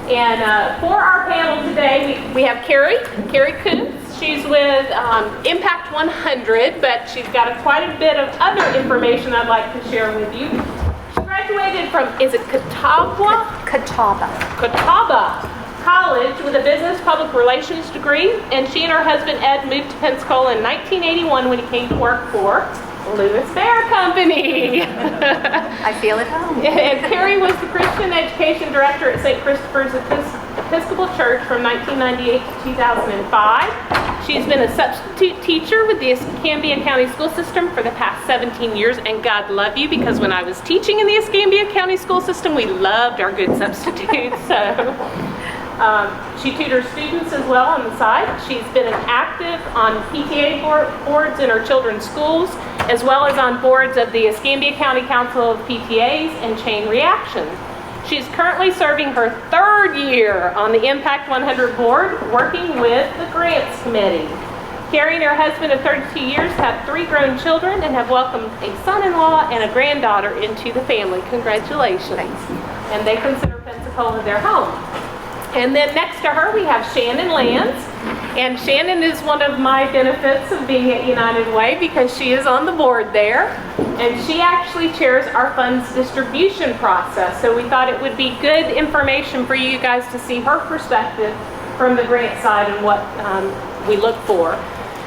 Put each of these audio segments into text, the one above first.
And for our panel today, we have Carrie Koontz. She's with Impact 100, but she's got quite a bit of other information I'd like to share with you. She graduated from, is it Catawba? Catawba College with a business public relations degree, and she and her husband Ed moved to Pensacola in 1981 when he came to work for Lewis Bear Company. I feel at home. And Carrie was the Christian Education Director at St. Christopher's Episcopal Church from 1998 to 2005. She's been a substitute teacher with the Escambia County School System for the past 17 years, and God love you, because when I was teaching in the Escambia County School System, we loved our good substitutes. So she tutors students as well on the side. She's been active on PTA boards in her children's schools, as well as on boards of the Escambia County Council of PTAs and Chain Reaction. She's currently serving her 3rd year on the Impact 100 board, working with the Grants Committee. Carrie and her husband of 32 years have 3 grown children and have welcomed a son-in-law and a granddaughter into the family. Congratulations. Thanks. And they consider Pensacola their home. And then next to her we have Shannon Lands, and Shannon is one of my benefits of being at United Way because she is on the board there, and she actually chairs our funds distribution process. So we thought it would be good information for you guys to see her perspective from the grant side and what we look for.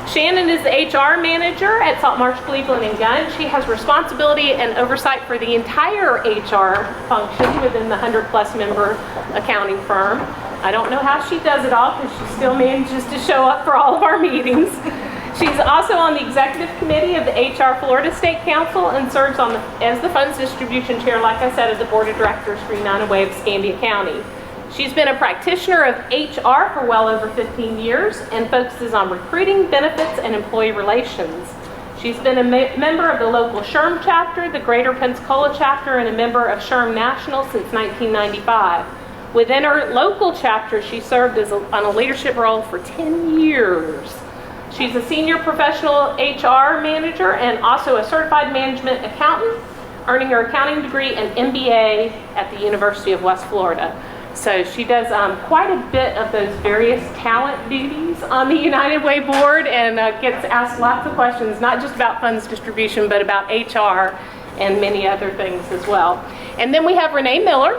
Shannon is the HR manager at Salt Marsh, Cleveland & Gunn. She has responsibility and oversight for the entire HR function within the 100+ member accounting firm. I don't know how she does it all, because she still manages to show up for all of our meetings. She's also on the executive committee of the HR Florida State Council and serves as the funds distribution chair, like I said, of the board of directors for United Way of Escambia County. She's been a practitioner of HR for well over 15 years and focuses on recruiting, benefits, and employee relations. She's been a member of the local SHRM chapter, the Greater Pensacola chapter, and a member of SHRM National since 1995. Within her local chapter, she served on a leadership role for 10 years. She's a senior professional HR manager and also a certified management accountant, earning her accounting degree and MBA at the University of West Florida. So she does quite a bit of those various talent duties on the United Way board, and gets asked lots of questions, not just about funds distribution, but about HR and many other things as well. And then we have Renee Miller.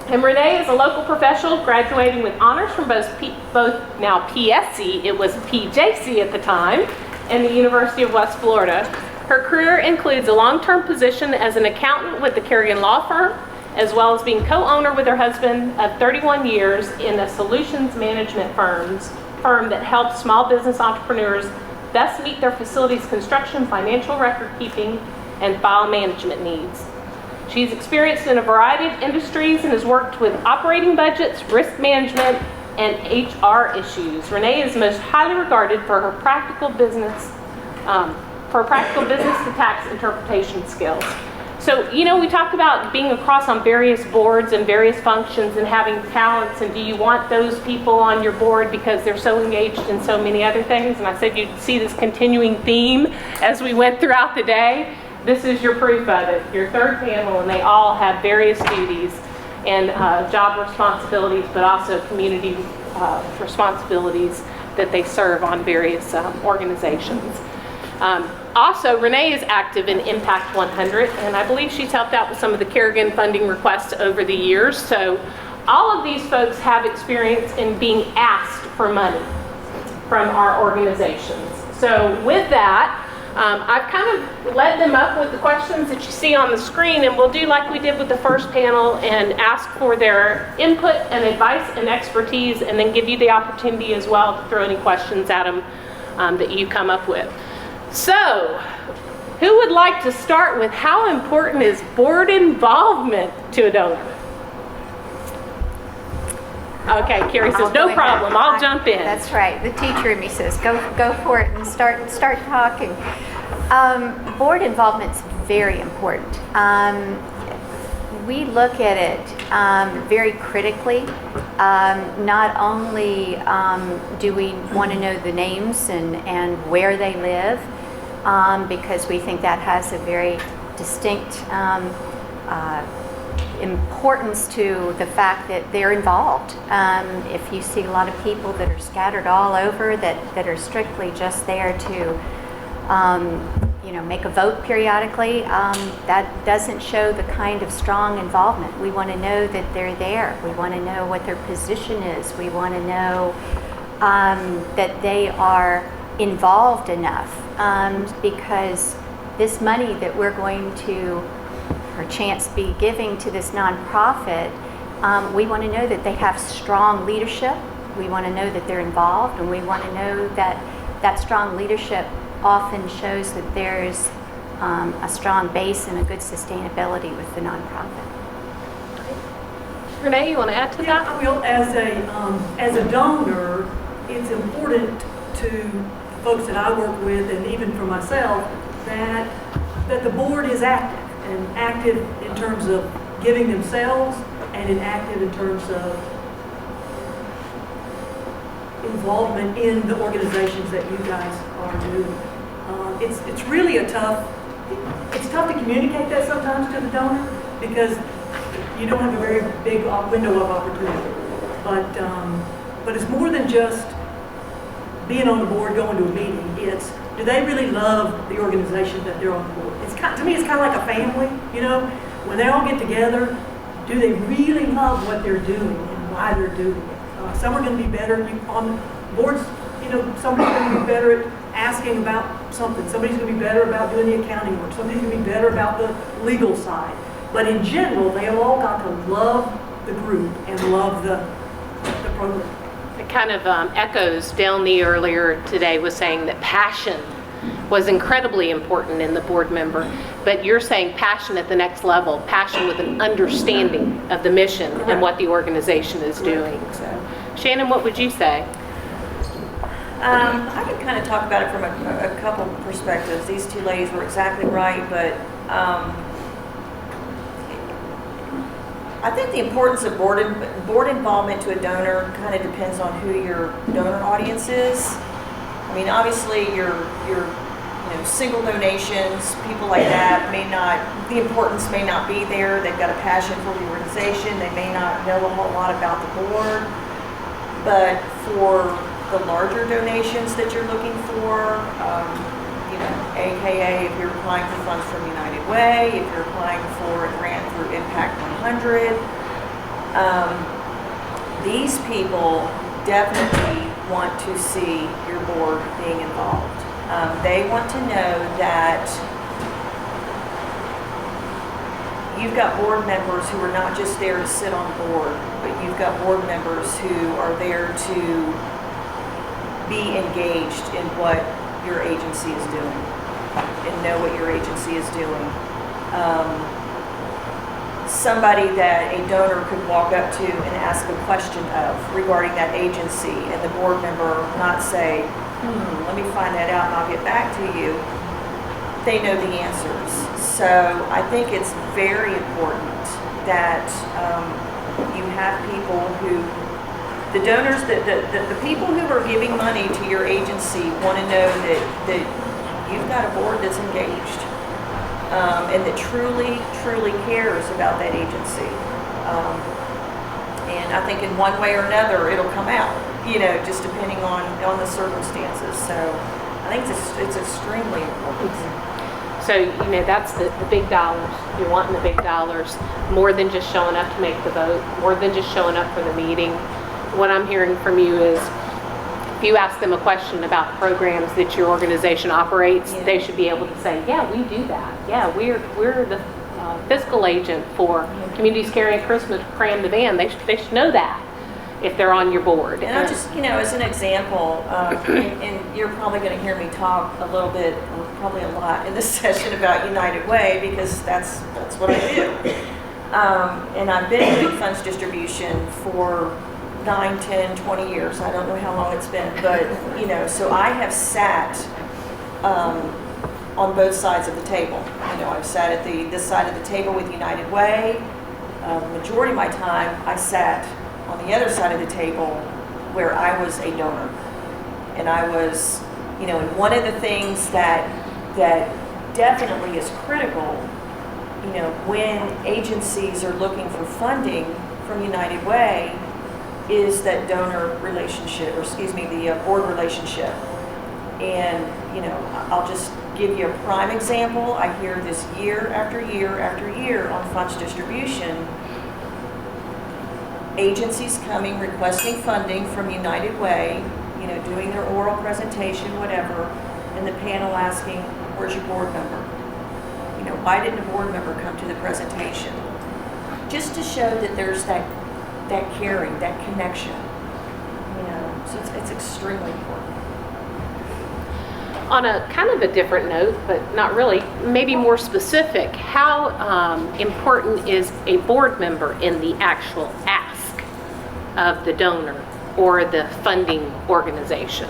And Renee is a local professional graduating with honors from both now PSC, it was PJC at the time, and the University of West Florida. Her career includes a long-term position as an accountant with the Kerrigan Law Firm, as well as being co-owner with her husband of 31 years in a solutions management firm that helps small business entrepreneurs best meet their facilities construction, financial record keeping, and file management needs. She's experienced in a variety of industries and has worked with operating budgets, risk management, and HR issues. Renee is most highly regarded for her practical business to tax interpretation skills. So, we talked about being across on various boards and various functions and having talents, and do you want those people on your board because they're so engaged in so many other things? And I said you'd see this continuing theme as we went throughout the day. This is your proof of it, your 3rd panel, and they all have various duties and job responsibilities, but also community responsibilities that they serve on various organizations. Also, Renee is active in Impact 100, and I believe she's helped out with some of the Kerrigan funding requests over the years. So all of these folks have experience in being asked for money from our organizations. So with that, I've kind of led them up with the questions that you see on the screen, and we'll do like we did with the first panel and ask for their input and advice and expertise, and then give you the opportunity as well to throw any questions at them that you come up with. So, who would like to start with how important is board involvement to a donor? Okay, Carrie says, no problem, I'll jump in. That's right, the teacher in me says, go for it and start talking. Board involvement's very important. We look at it very critically. Not only do we want to know the names and where they live, because we think that has a very distinct importance to the fact that they're involved. If you see a lot of people that are scattered all over that are strictly just there to make a vote periodically, that doesn't show the kind of strong involvement. We want to know that they're there. We want to know what their position is. We want to know that they are involved enough, because this money that we're going to, or chance be giving to this nonprofit, we want to know that they have strong leadership. We want to know that they're involved, and we want to know that that strong leadership often shows that there's a strong base and a good sustainability with the nonprofit. Renee, you want to add to that? I will. As a donor, it's important to folks that I work with, and even for myself, that the board is active in terms of giving themselves, and active in terms of involvement in the organizations that you guys are doing. It's really it's tough to communicate that sometimes to the donor, because you don't have a very big window of opportunity. But it's more than just being on the board, going to a meeting. It's, do they really love the organization that they're on the board? To me, it's kind of like a family, when they all get together, do they really love what they're doing and why they're doing it? Some are going to be better on boards, somebody's going to be better at asking about something. Somebody's going to be better about doing the accounting work. Somebody's going to be better about the legal side. But in general, they have all got to love the group and love the program. It kind of echoes Delney earlier today was saying that passion was incredibly important in the board member, but you're saying passion at the next level, passion with an understanding of the mission and what the organization is doing. So, Shannon, what would you say? I can kind of talk about it from a couple perspectives. These two ladies were exactly right, but I think the importance of board involvement to a donor kind of depends on who your donor audience is. I mean, obviously, your single donations, people like that the importance may not be there. They've got a passion for the organization. They may not know a whole lot about the board, but for the larger donations that you're looking for, AKA if you're applying for funds from United Way, if you're applying for a grant through Impact 100, these people definitely want to see your board being involved. They want to know that you've got board members who are not just there to sit on the board, but you've got board members who are there to be engaged in what your agency is doing and know what your agency is doing. Somebody that a donor could walk up to and ask a question of regarding that agency, and the board member not say, let me find that out and I'll get back to you. They know the answers. So I think it's very important that you have people who, the donors, the people who are giving money to your agency want to know that you've got a board that's engaged and that truly cares about that agency. And I think in one way or another it'll come out, just depending on the circumstances. So I think it's extremely important. So, that's the big dollars. You're wanting the big dollars, more than just showing up to make the vote, more than just showing up for the meeting. What I'm hearing from you is, if you ask them a question about programs that your organization operates, they should be able to say, yeah, we do that. Yeah, we're the fiscal agent for Communities Carrying Christmas Cram the Van. They should know that if they're on your board. And I just, as an example, and you're probably going to hear me talk a little bit, or probably a lot in this session about United Way, because that's what I do. And I've been doing funds distribution for 9, 10, 20 years. I don't know how long it's been, but, so I have sat on both sides of the table. I've sat at this side of the table with United Way. Majority of my time, I sat on the other side of the table where I was a donor. And I was, and one of the things that definitely is critical when agencies are looking for funding from United Way, is that donor relationship, or excuse me, the board relationship. And, I'll just give you a prime example. I hear this year after year after year on funds distribution. Agencies coming, requesting funding from United Way, doing their oral presentation, whatever, and the panel asking, where's your board member? Why didn't a board member come to the presentation? Just to show that there's that caring, that connection. So it's extremely important. On a kind of a different note, but not really, maybe more specific, how important is a board member in the actual ask of the donor or the funding organization?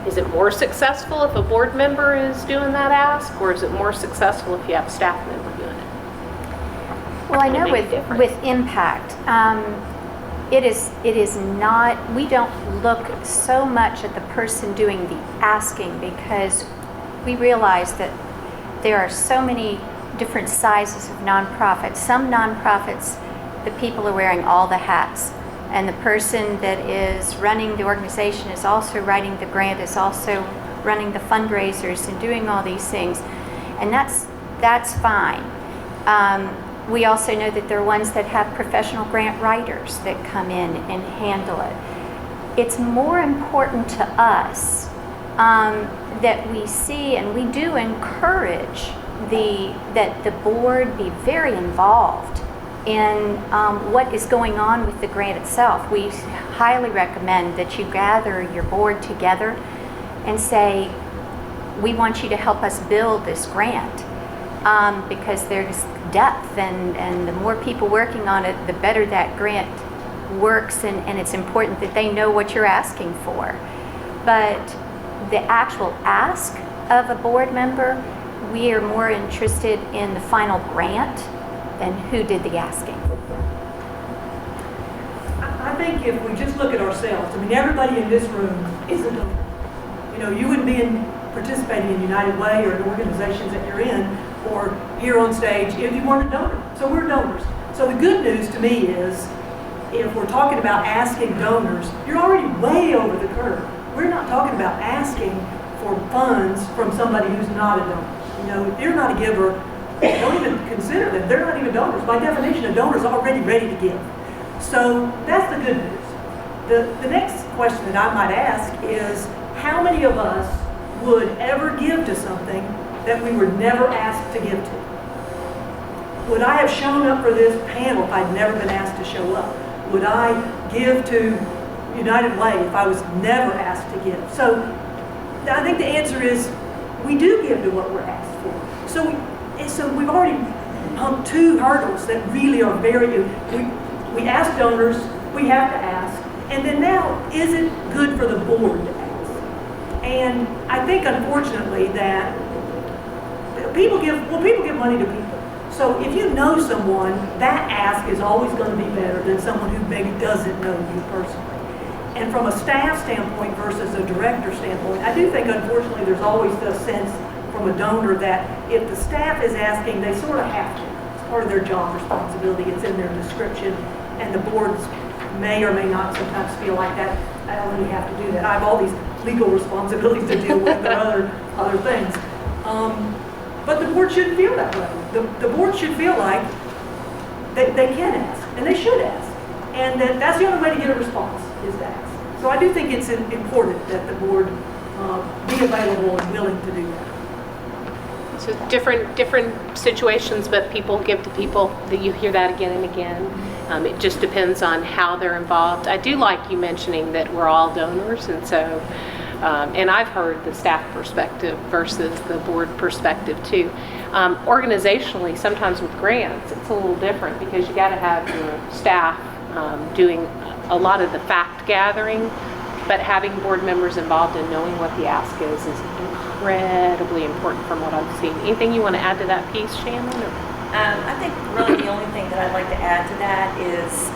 Is it more successful if a board member is doing that ask, or is it more successful if you have a staff member doing it? Well, I Can it know make a difference? with impact, it is not, we don't look so much at the person doing the asking, because we realize that there are so many different sizes of nonprofits. Some nonprofits, the people are wearing all the hats, and the person that is running the organization is also writing the grant, is also running the fundraisers and doing all these things, and that's fine. We also know that there are ones that have professional grant writers that come in and handle it. It's more important to us that we see, and we do encourage that the board be very involved in what is going on with the grant itself. We highly recommend that you gather your board together and say, we want you to help us build this grant, because there's depth, and the more people working on it, the better that grant works, and it's important that they know what you're asking for. But the actual ask of a board member, we are more interested in the final grant than who did the asking. I think if we just look at ourselves, everybody in this room is a donor. You wouldn't be participating in United Way or in organizations that you're in, or here on stage, if you weren't a donor. So we're donors. So the good news to me is, if we're talking about asking donors, you're already way over the curve. We're not talking about asking for funds from somebody who's not a donor. If you're not a giver, don't even consider them. They're not even donors. By definition, a donor is already ready to give. So that's the good news. The next question that I might ask is, how many of us would ever give to something that we were never asked to give to? Would I have shown up for this panel if I'd never been asked to show up? Would I give to United Way if I was never asked to give? So I think the answer is, we do give to what we're asked for. So we've already pumped two hurdles that really are we ask donors, we have to ask, and then now, is it good for the board to ask? And I think, unfortunately, that people give money to people. So if you know someone, that ask is always going to be better than someone who maybe doesn't know you personally. And from a staff standpoint versus a director standpoint, I do think, unfortunately, there's always the sense from a donor that if the staff is asking, they sort of have to. It's part of their job responsibility. It's in their description, and the boards may or may not sometimes feel like that. I don't really have to do that. I have all these legal responsibilities to deal with, or other things. But the board shouldn't feel that way. The board should feel like they can ask, and they should ask. And that's the only way to get a response, is to ask. So I do think it's important that the board be available and willing to do that. So different situations, but people give to people. That you hear that again and again. It just depends on how they're involved. I do like you mentioning that we're all donors, and so, and I've heard the staff perspective versus the board perspective too. Organizationally, sometimes with grants, it's a little different because you got to have your staff doing a lot of the fact gathering, but having board members involved in knowing what the ask is incredibly important from what I've seen. Anything you want to add to that piece, Shannon? Or? I think really the only thing that I'd like to add to that is,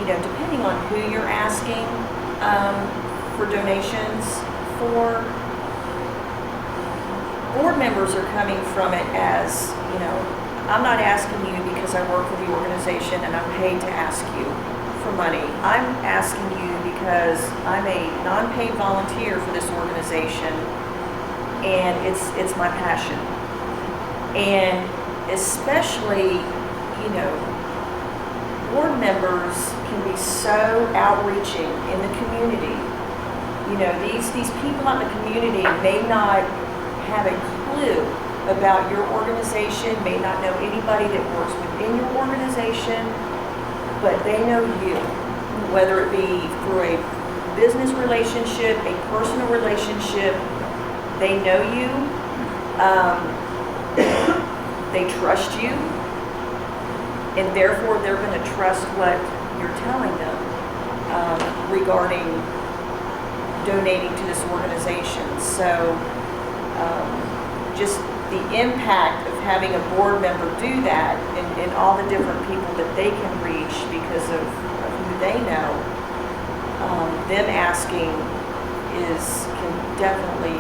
depending on who you're asking for donations for, board members are coming from it as, you know, I'm not asking you because I work for the organization and I'm paid to ask you for money. I'm asking you because I'm a non-paid volunteer for this organization and it's my passion. And especially, you know, board members can be so outreaching in the community. You know, these people out in the community may not have a clue about your organization, may not know anybody that works within your organization, but they know you, whether it be through a business relationship, a personal relationship, they know you, they trust you, and therefore they're going to trust what you're telling them regarding donating to this organization. So just the impact of having a board member do that and all the different people that they can reach because of who they know, them asking can definitely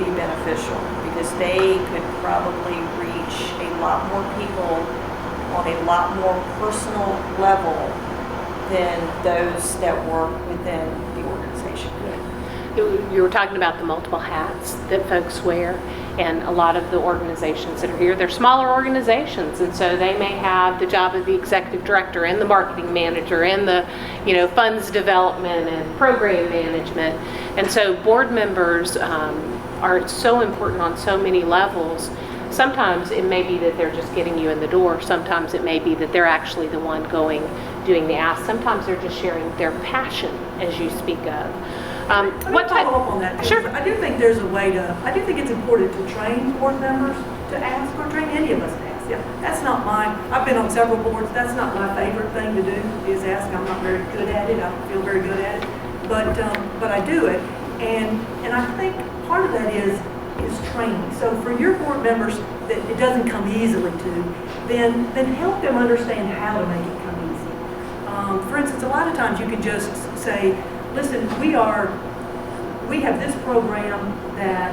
be beneficial because they could probably reach a lot more people on a lot more personal level than those that work within the organization could. You were talking about the multiple hats that folks wear, and a lot of the organizations that are here, they're smaller organizations, and so they may have the job of the executive director and the marketing manager and the, you know, funds development and program management. And so board members are so important on so many levels. Sometimes it may be that they're just getting you in the door. Sometimes it may be that they're actually the one doing the ask. Sometimes they're just sharing their passion, as you speak of. What type? Follow up on that. Sure. I do think there's a way to. I do think it's important to train board members to ask, or train any of us to ask. Yeah, that's not mine. I've been on several boards. That's not my favorite thing to do is ask. I'm not very good at it. I don't feel very good at it, but I do it, and I think part of that is training. So for your board members that it doesn't come easily to, then help them understand how to make it come easy. For instance, a lot of times you can just say, listen, we have this program that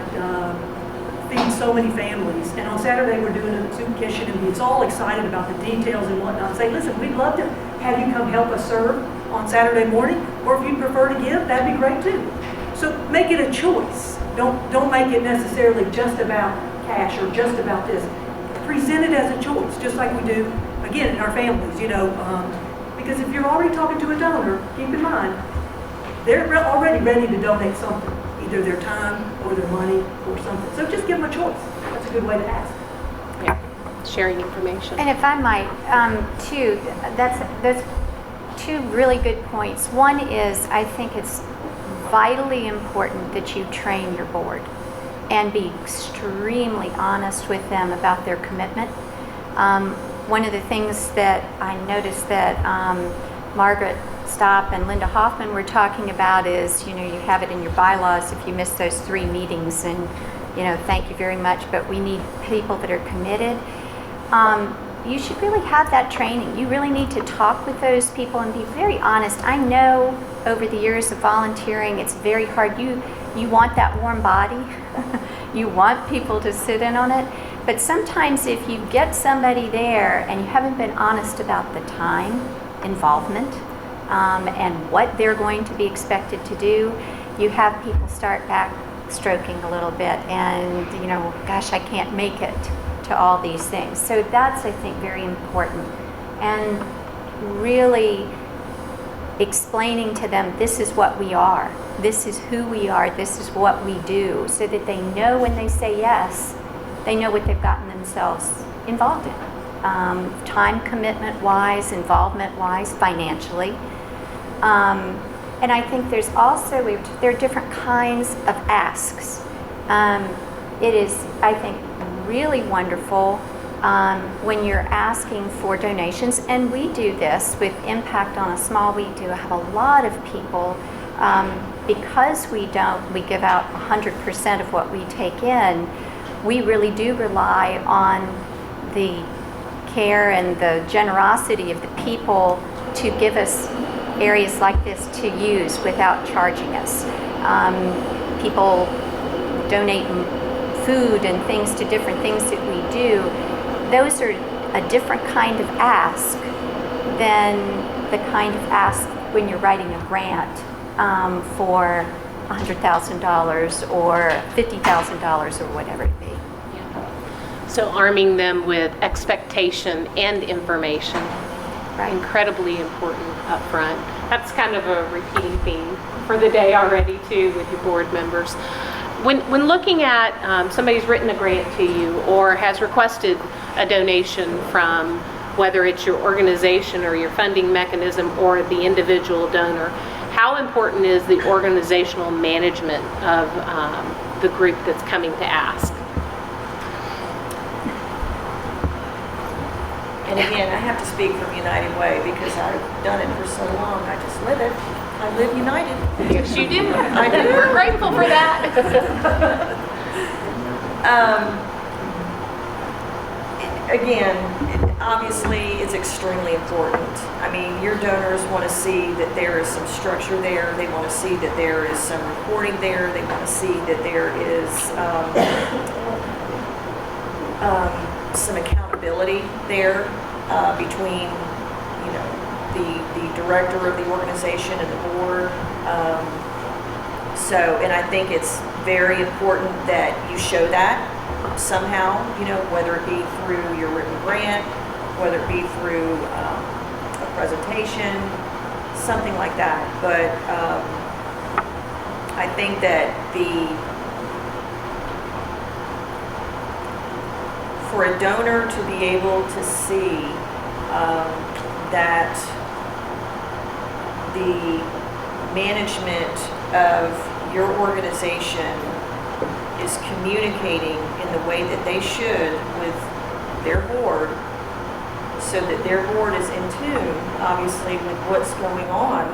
feeds so many families, and on Saturday we're doing a soup kitchen, and it's all excited about the details and whatnot. Say, listen, we'd love to have you come help us serve on Saturday morning, or if you'd prefer to give, that'd be great too. So make it a choice. Don't make it necessarily just about cash or just about this. Present it as a choice, just like we do, again, in our families, you know, because if you're already talking to a donor, keep in mind, they're already ready to donate something, either their time or their money or something. So just give them a choice. That's a good way to ask. Yeah, sharing information. And if I might, too, that's two really good points. One is I think it's vitally important that you train your board and be extremely honest with them about their commitment. One of the things that I noticed that Margaret Stopp and Linda Hoffman were talking about is, you know, you have it in your bylaws if you miss those 3 meetings, and, you know, thank you very much, but we need people that are committed. You should really have that training. You really need to talk with those people and be very honest. I know over the years of volunteering, it's very hard. You want that warm body. You want people to sit in on it. But sometimes if you get somebody there and you haven't been honest about the time involvement and what they're going to be expected to do, you have people start backstroking a little bit and, you know, gosh, I can't make it to all these things. So that's, I think, very important. And really explaining to them, this is what we are, this is who we are, this is what we do, so that they know when they say yes, they know what they've gotten themselves involved in. Time commitment wise, involvement wise, financially. And I think there's also, there are different kinds of asks. It is, I think, really wonderful when you're asking for donations, and we do this with Impact on a Small. We do have a lot of people, because we give out 100% of what we take in. We really do rely on the care and the generosity of the people to give us areas like this to use without charging us. People donate food and things to different things that we do, those are a different kind of ask than the kind of ask when you're writing a grant for $100,000 or $50,000 or whatever it be. So arming them with expectation and information, Right. incredibly important up front. That's kind of a repeating theme for the day already too with your board members. When looking at somebody's written a grant to you or has requested a donation from whether it's your organization or your funding mechanism or the individual donor, how important is the organizational management of the group that's coming to ask? And again, I have to speak from United Way because I've done it for so long. I just live it. I live United. Yes, you do. I do. We're grateful for that. Again, obviously, it's extremely important. I mean, your donors want to see that there is some structure there. They want to see that there is some reporting there. They want to see that there is some accountability there between, you know, the director of the organization and the board. And I think it's very important that you show that somehow, you know, whether it be through your written grant, whether it be through a presentation, something like that. But I think that for a donor to be able to see that the management of your organization is communicating in the way that they should with their board, so that their board is in tune, obviously, with what's going on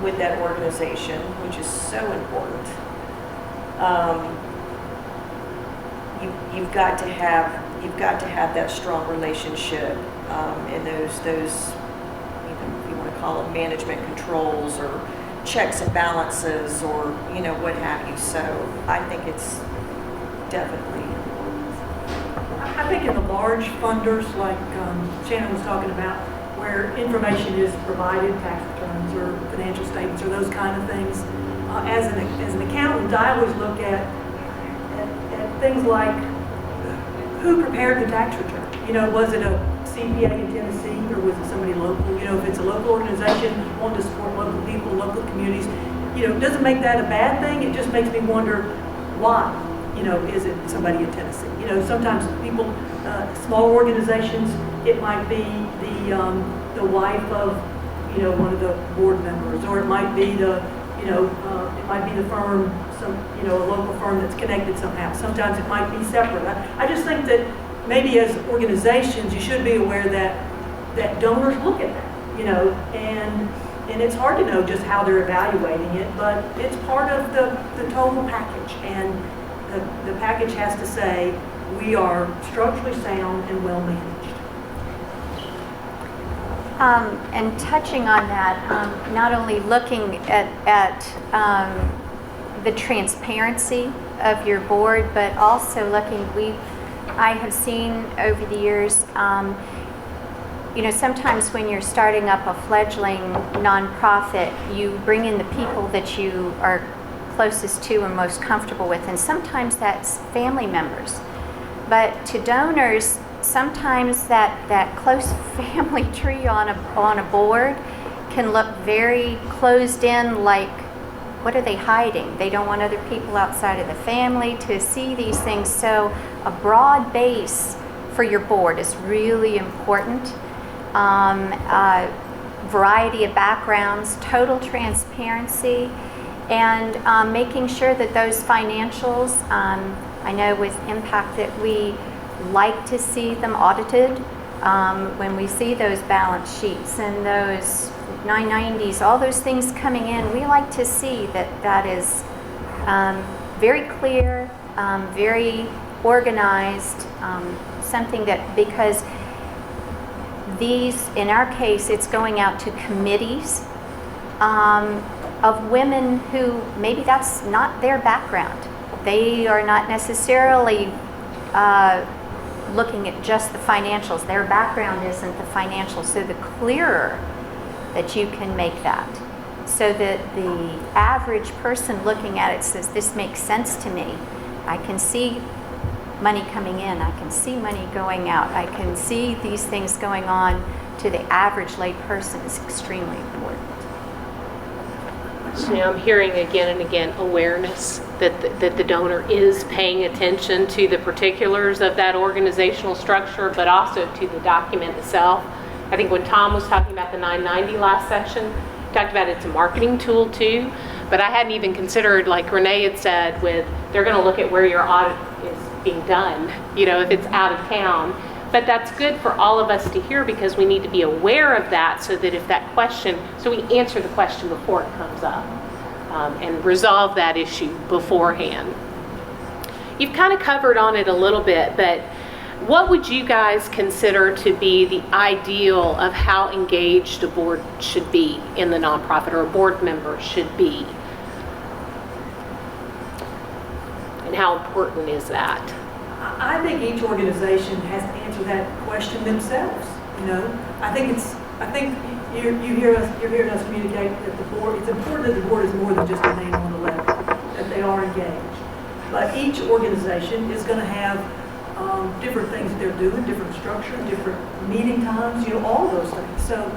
with that organization, which is so important. You've got to have that strong relationship, and those you know, if you want to call it management controls or checks and balances, or you know, what have you. So I think it's definitely important. I think in the large funders, like Shannon was talking about, where information is provided, tax returns or financial statements or those kind of things, as an accountant, I always look at things like who prepared the tax return. You know, was it a CPA in Tennessee, or was it somebody local? You know, if it's a local organization wanting to support local people, local communities, you know, it doesn't make that a bad thing. It just makes me wonder why. You know, is it somebody in Tennessee? You know, sometimes people, small organizations, it might be the wife of, you know, one of the board members, or it might be the, you know, it might be the firm, you know, a local firm that's connected somehow. Sometimes it might be separate. I just think that maybe as organizations, you should be aware that donors look at that, you know, and it's hard to know just how they're evaluating it, but it's part of the total package, and the package has to say we are structurally sound and well managed. And touching on that, not only looking at the transparency of your board, but also looking, I have seen over the years, you know, sometimes when you're starting up a fledgling nonprofit, you bring in the people that you are closest to and most comfortable with, and sometimes that's family members. But to donors, sometimes that close family tree on a board can look very closed in, like, what are they hiding? They don't want other people outside of the family to see these things. So a broad base for your board is really important. Variety of backgrounds, total transparency, and making sure that those financials, I know with Impact that we like to see them audited. When we see those balance sheets and those 990s, all those things coming in, we like to see that is very clear, very organized, something that, because these, in our case, it's going out to committees of women who maybe that's not their background. They are not necessarily looking at just the financials. Their background isn't the financials. So the clearer that you can make that, so that the average person looking at it says, this makes sense to me. I can see money coming in. I can see money going out. I can see these things going on. To the average lay person is extremely important. So I'm hearing again and again awareness that the donor is paying attention to the particulars of that organizational structure, but also to the document itself. I think when Tom was talking about the 990 last section, he talked about it's a marketing tool too, but I hadn't even considered, like Renee had said, with they're going to look at where your audit is being done, you know, if it's out of town. But that's good for all of us to hear, because we need to be aware of that, so that if that question, so we answer the question before it comes up, and resolve that issue beforehand. You've kind of covered on it a little bit, but what would you guys consider to be the ideal of how engaged a board should be in the nonprofit, or a board member should be? And how important is that? I think each organization has to answer that question themselves. You know, I think you're hearing us communicate that the board. It's important that the board is more than just a name on the letter, that they are engaged. But each organization is going to have different things that they're doing, different structure, different meeting times. You know, all those things. So,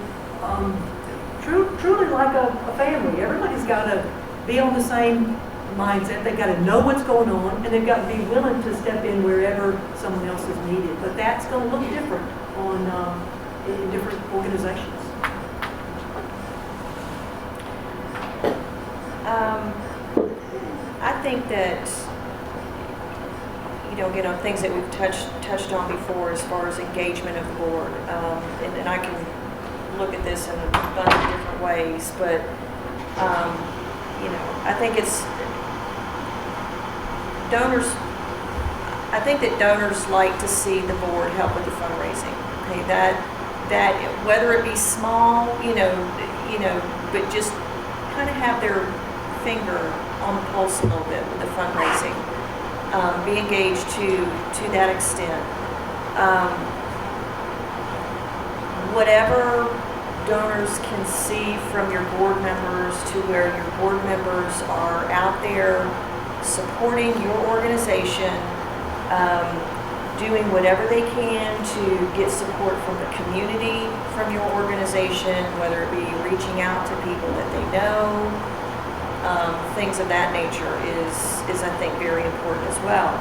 truly like a family, everybody's got to be on the same mindset. They've got to know what's going on, and they've got to be willing to step in wherever someone else is needed. But that's going to look different in different organizations. I think that, you know, again, on things that we've touched on before as far as engagement of the board, and I can look at this in a bunch of different ways, but you know, I think it's donors. I think that donors like to see the board help with the fundraising. Okay, that whether it be small, you know, but just kind of have their finger on the pulse a little bit with the fundraising. Be engaged to that extent. Whatever donors can see from your board members, to where your board members are out there supporting your organization, doing whatever they can to get support from the community, from your organization, whether it be reaching out to people that they know, things of that nature is I think very important as well.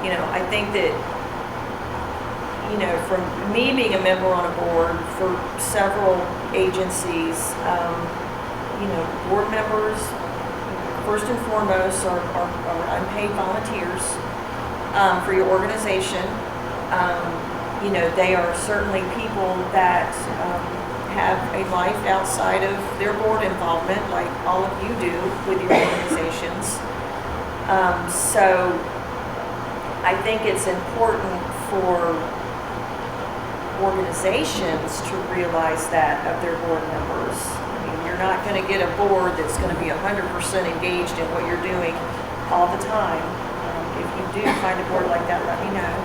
You know, I think that, you know, from me being a member on a board for several agencies, you know, board members, first and foremost, are unpaid volunteers for your organization. You know, they are certainly people that have a life outside of their board involvement, like all of you do with your organizations. So I think it's important for organizations to realize that of their board members. I mean, you're not going to get a board that's going to be 100% engaged in what you're doing all the time. If you do find a board like that, let me know.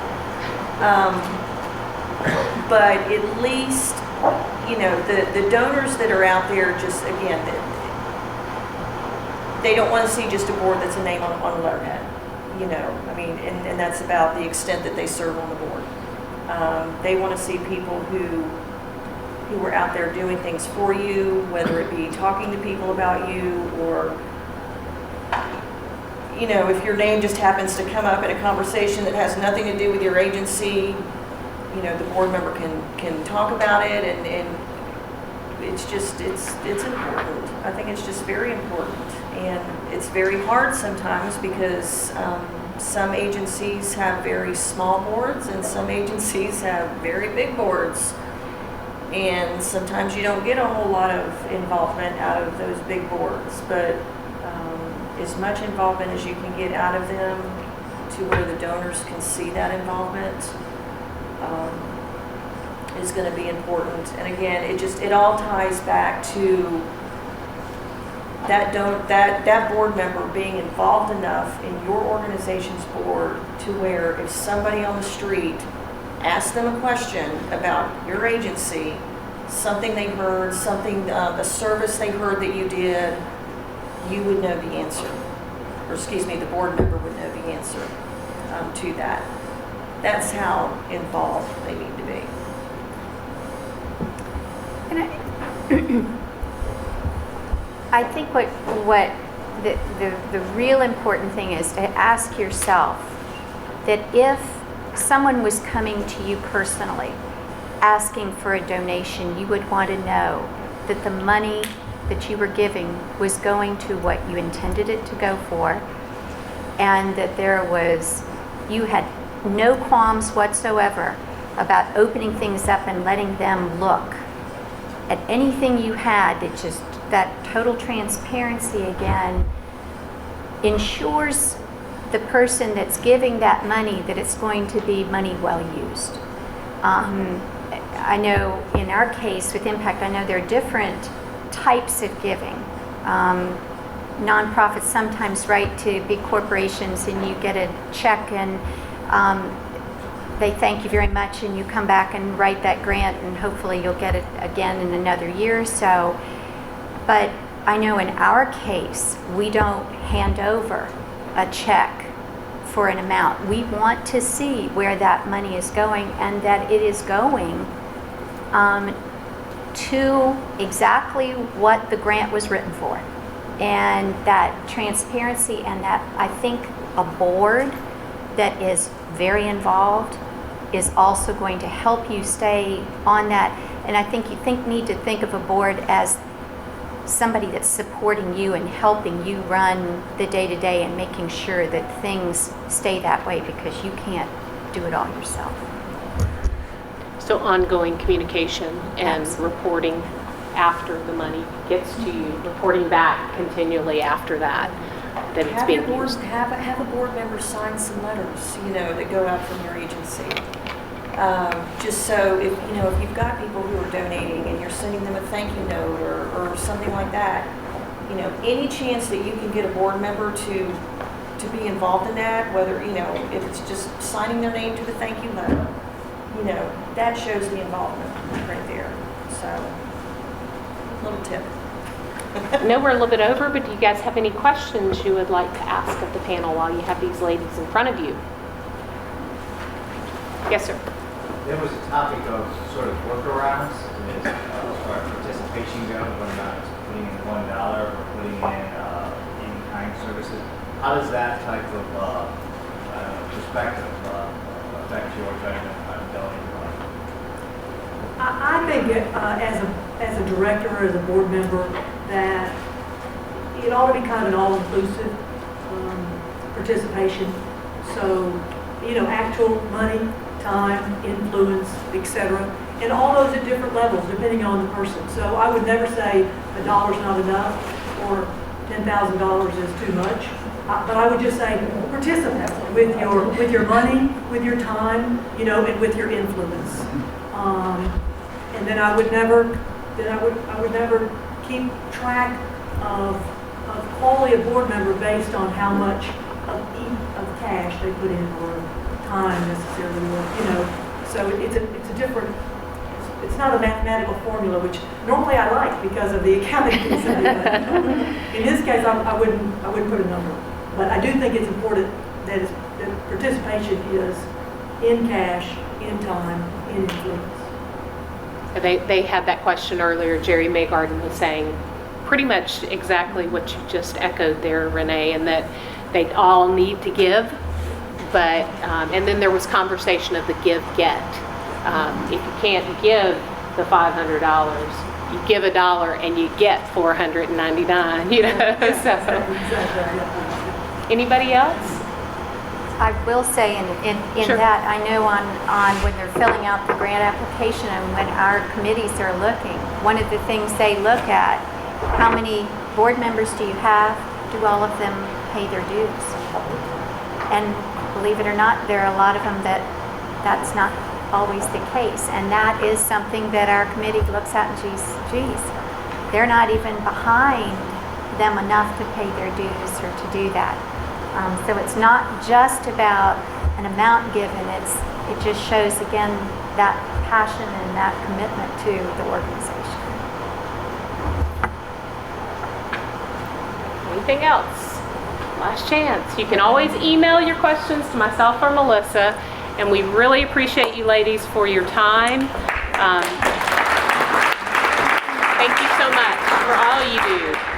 But at least, you know, the donors that are out there, just again, they don't want to see just a board that's a name on a letterhead. You know, I mean, and that's about the extent that they serve on the board. They want to see people who are out there doing things for you, whether it be talking to people about you, or, you know, if your name just happens to come up in a conversation that has nothing to do with your agency, you know, the board member can talk about it, and it's just, it's important. I think it's just very important. And it's very hard sometimes because some agencies have very small boards and some agencies have very big boards. And sometimes you don't get a whole lot of involvement out of those big boards, but as much involvement as you can get out of them to where the donors can see that involvement is going to be important. And again, it all ties back to that board member being involved enough in your organization's board to where if somebody on the street asked them a question about your agency, something they heard, a service they heard that you did, you would know the answer. Or excuse me, the board member would know the answer to that. That's how involved they need to be. And I think what the real important thing is to ask yourself that if someone was coming to you personally asking for a donation, you would want to know that the money that you were giving was going to what you intended it to go for, and that you had no qualms whatsoever about opening things up and letting them look at anything you had. That total transparency again ensures the person that's giving that money that it's going to be money well used. I know in our case with Impact, I know there are different types of giving. Nonprofits sometimes write to big corporations and you get a check and they thank you very much, and you come back and write that grant and hopefully you'll get it again in another year or so. But I know in our case, we don't hand over a check for an amount. We want to see where that money is going and that it is going to exactly what the grant was written for. And that transparency, and that I think a board that is very involved is also going to help you stay on that. And I think you need to think of a board as somebody that's supporting you and helping you run the day-to-day and making sure that things stay that way, because you can't do it all yourself. So ongoing communication and Absolutely. reporting after the money gets to you, reporting back continually after that it's Have being your board, used. have a board member sign some letters, that go out from your agency. Just so if you've got people who are donating and you're sending them a thank you note or something like that, any chance that you can get a board member to be involved in that, whether, if it's just signing their name to the thank you letter, that shows the involvement right there. So, little tip. I know we're a little bit over, but do you guys have any questions you would like to ask of the panel while you have these ladies in front of you? Yes, sir. There was a topic of sort of workarounds as far as participation goes, whether or not it's putting in $1 or putting in in-kind services. How does that type of perspective affect your judgment on donating money? I think as a director or as a board member that it ought to be kind of an all-inclusive participation. So, actual money, time, influence, etc. And all those at different levels depending on the person. So I would never say $1's not enough or $10,000 is too much. But I would just say participate with your money, with your time, and with your influence. And then I would never keep track of quality of board member based on how much of cash they put in or time necessarily, So it's a different. It's not a mathematical formula, which normally I like because of the accounting piece of it. In this case, I wouldn't put a number. But I do think it's important that participation is in cash, in time, in influence. They had that question earlier. Jerry Maygarden was saying pretty much exactly what you just echoed there, Renee, and that they all need to give. But, and then there was conversation of the give-get. If you can't give the $500, you give $1 and you get $499, So, anybody else? I will say in Sure. that, I know on when they're filling out the grant application and when our committees are looking, one of the things they look at, how many board members do you have? Do all of them pay their dues? And believe it or not, there are a lot of them that's not always the case. And that is something that our committee looks at and geez, they're not even behind them enough to pay their dues or to do that. So it's not just about an amount given, it just shows again that passion and that commitment to the organization. Anything else? Last chance. You can always email your questions to myself or Melissa, and we really appreciate you ladies for your time. Thank you so much for all you do.